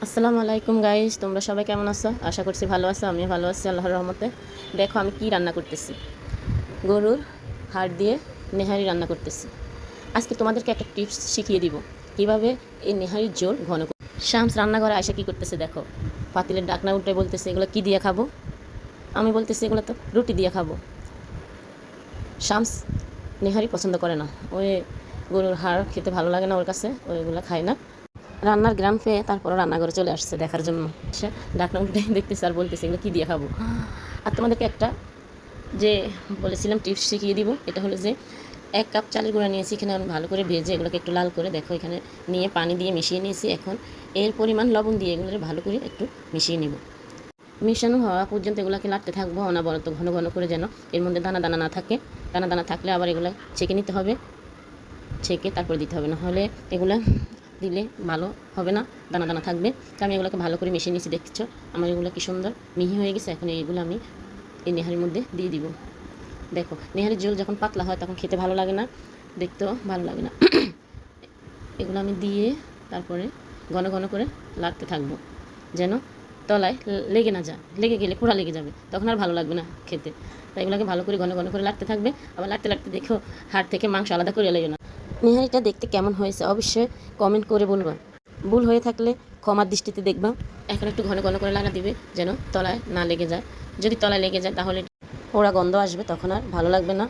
আসসালামু আলাইকুম গাইস, তোমরা সবাই কেমন আছো? আশা করছি ভালো আছো। আমিও ভালো আছি আল্লাহর রহমতে। দেখো আমি কি রান্না করতেছি। গরুর হাড় দিয়ে নেহারি রান্না করতেছি। আজকে তোমাদেরকে একটা টিপস শিখিয়ে দিব কিভাবে এই নেহারির ঝোল ঘন করে। শামস রান্নাঘরে আয়সা কি করতেছে দেখো। পাতিলের ডাকনা উল্টে বলতেছে এগুলো কি দিয়ে খাবো। আমি বলতেছি এগুলো তো রুটি দিয়ে খাবো। শামস নেহারি পছন্দ করে না, ওই গরুর হাড় খেতে ভালো লাগে না ওর কাছে, ওইগুলো খায় না। রান্নার গ্রাম পেয়ে তারপরও রান্নাঘরে চলে আসছে দেখার জন্য। সে ডাকনা উঠে দেখতেছে আর বলতেছে এগুলো কী দিয়ে খাবো। আর তোমাদেরকে একটা যে বলেছিলাম টিপস শিখিয়ে দিব, এটা হলো যে 1 কাপ চালের গুঁড়া নিয়েছি, এখানে আমি ভালো করে ভেজে এগুলোকে একটু লাল করে দেখো এখানে নিয়ে পানি দিয়ে মিশিয়ে নিয়েছি। এখন এর পরিমাণ লবণ দিয়ে এগুলো ভালো করে একটু মিশিয়ে নিব। মিশানো হওয়া পর্যন্ত এগুলোকে লাড়তে থাকবো অনবরত, ঘন ঘন করে, যেন এর মধ্যে দানা দানা না থাকে। দানা দানা থাকলে আবার এগুলো ছেঁকে নিতে হবে, ছেঁকে তারপর দিতে হবে, নাহলে এগুলো দিলে ভালো হবে না, দানা দানা থাকবে। তো আমি এগুলোকে ভালো করে মিশিয়ে নিয়েছি, দেখছো আমার এগুলো কি সুন্দর মিহি হয়ে গেছে। এখন এইগুলো আমি এই নেহারির মধ্যে দিয়ে দিব। দেখো নেহারির ঝোল যখন পাতলা হয় তখন খেতে ভালো লাগে না, দেখতেও ভালো লাগে না। এগুলো আমি দিয়ে তারপরে ঘন ঘন করে লাড়তে থাকবো, যেন তলায় লেগে না যায়। লেগে গেলে পোড়া লেগে যাবে, তখন আর ভালো লাগবে না খেতে। তাই এগুলোকে ভালো করে ঘন ঘন করে লাড়তে থাকবে। আবার লাড়তে লাড়তে দেখো হাড় থেকে মাংস আলাদা করে এলেও না। নেহারিটা দেখতে কেমন হয়েছে অবশ্যই কমেন্ট করে বলবা। ভুল হয়ে থাকলে ক্ষমার দৃষ্টিতে দেখবা। এখন একটু ঘন ঘন করে লাগা দিবে যেন তলায় না লেগে যায়। যদি তলায় লেগে যায় তাহলে পোড়া গন্ধ আসবে, তখন আর ভালো লাগবে না।